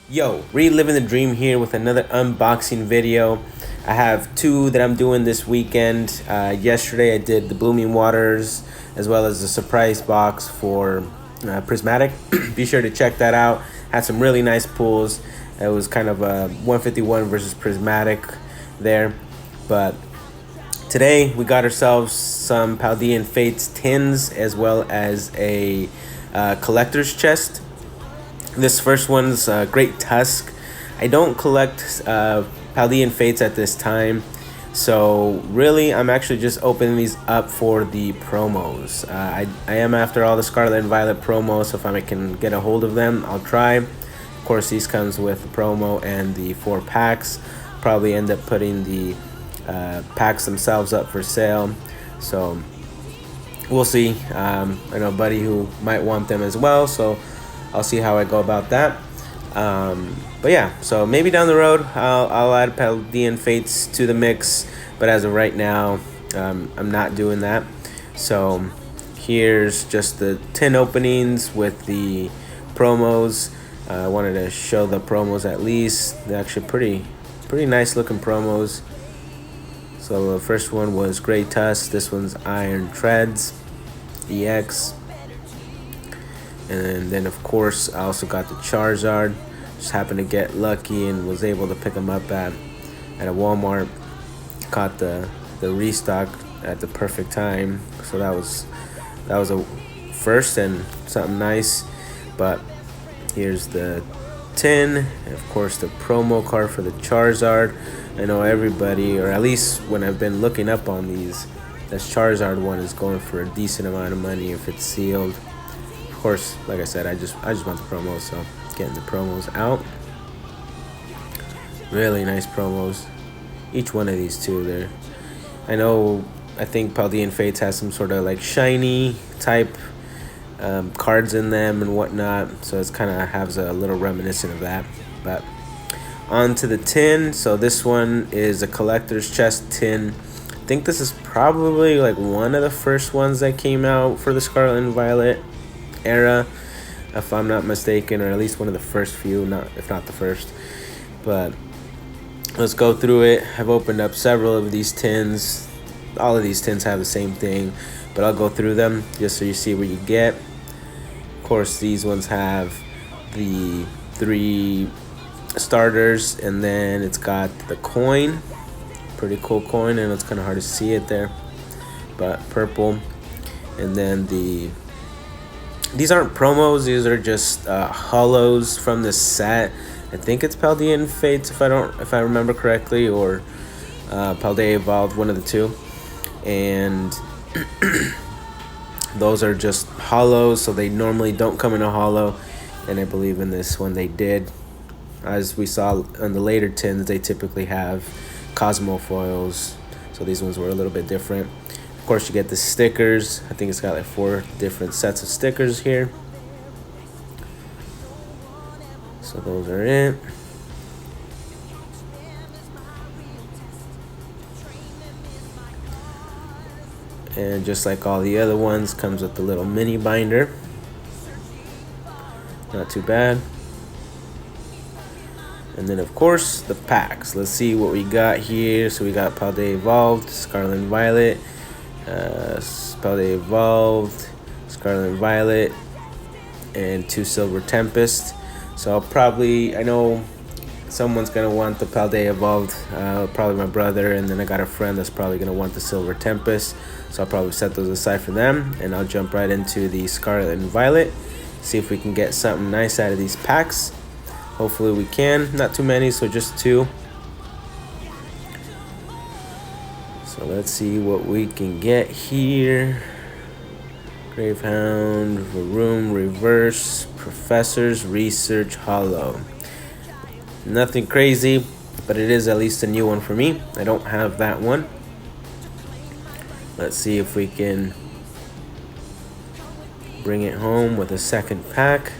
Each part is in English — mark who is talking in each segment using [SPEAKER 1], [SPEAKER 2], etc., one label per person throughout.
[SPEAKER 1] Yo, reliving the dream here with another unboxing video. I have two that I'm doing this weekend. Yesterday I did the Blooming Waters as well as the surprise box for Prismatic. Be sure to check that out. Had some really nice pulls. It was kind of a 151 versus Prismatic there. But today we got ourselves some Paldean Fates tins as well as a collector's chest. This first one's Great Tusk. I don't collect Paldean Fates at this time, so really I'm actually just opening these up for the promos. I am after all the Scarlet and Violet promos, so if I can get a hold of them, I'll try. Of course, these comes with the promo and the 4 packs. Probably end up putting the packs themselves up for sale, so we'll see. I know a buddy who might want them as well, so I'll see how I go about that. But yeah, so maybe down the road I'll add Paldean Fates to the mix, but as of right now, I'm not doing that. So here's just the 10 openings with the promos. I wanted to show the promos at least. They're actually pretty nice looking promos. So the first one was Great Tusk. This one's Iron Treads EX. And then of course I also got the Charizard. Just happened to get lucky and was able to pick them up at a Walmart. Caught the restock at the perfect time, so that was a first and something nice. But here's the 10, and of course the promo card for the Charizard. I know everybody, or at least when I've been looking up on these, this Charizard one is going for a decent amount of money if it's sealed. Of course, like I said, I just want the promos, so getting the promos out. Really nice promos. Each one of these two there. I think Paldean Fates has some sort of like shiny type cards in them and whatnot, so it's kind of has a little reminiscent of that. But on to the tin. So this one is a collector's chest tin. I think this is probably like one of the first ones that came out for the Scarlet and Violet era, if I'm not mistaken, or at least one of the first few, if not the first. But let's go through it. I've opened up several of these tins. All of these tins have the same thing, but I'll go through them just so you see what you get. Of course, these ones have the 3 starters, and then it's got the coin. Pretty cool coin, and it's kind of hard to see it there, but purple. And then these aren't promos, these are just hollows from the set. I think it's Paldean Fates if I remember correctly, or Paldea Evolved, one of the two. And those are just hollows, so they normally don't come in a hollow, and I believe in this one they did. As we saw on the later tins, they typically have Cosmo foils, so these ones were a little bit different. Of course, you get the stickers. I think it's got like 4 different sets of stickers here. So those are it. And just like all the other ones, comes with the little mini binder. Not too bad. And then of course the packs. Let's see what we got here. So we got Paldea Evolved, Scarlet and Violet, Paldea Evolved, Scarlet and Violet, and 2 Silver Tempest. So I know someone's gonna want the Paldea Evolved, probably my brother, and then I got a friend that's probably gonna want the Silver Tempest, so I'll probably set those aside for them, and I'll jump right into the Scarlet and Violet, see if we can get something nice out of these packs. Hopefully we can. Not too many, so just 2. So let's see what we can get here. Gravehound, Varoom, Reverse, Professor's Research Hollow. Nothing crazy, but it is at least a new one for me. I don't have that one. Let's see if we can bring it home with a second pack.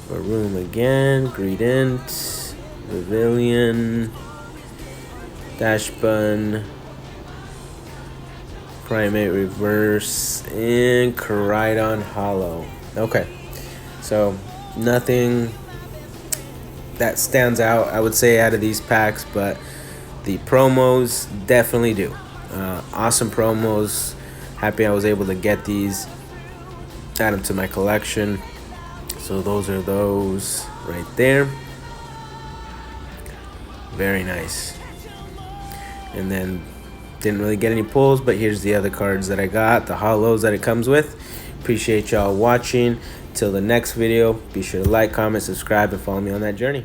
[SPEAKER 1] Varoom again, Greedent, Pavilion, Dashbun, Primate Reverse, and Koridon Hollow. Okay, so Nothing that stands out, I would say, out of these packs, but the promos definitely do. Awesome promos. Happy I was able to get these, add them to my collection. So those are those right there. Very nice. And then didn't really get any pulls, but here's the other cards that I got, the holos that it comes with. Appreciate y'all watching. Till the next video, be sure to like, comment, subscribe, and follow me on that journey.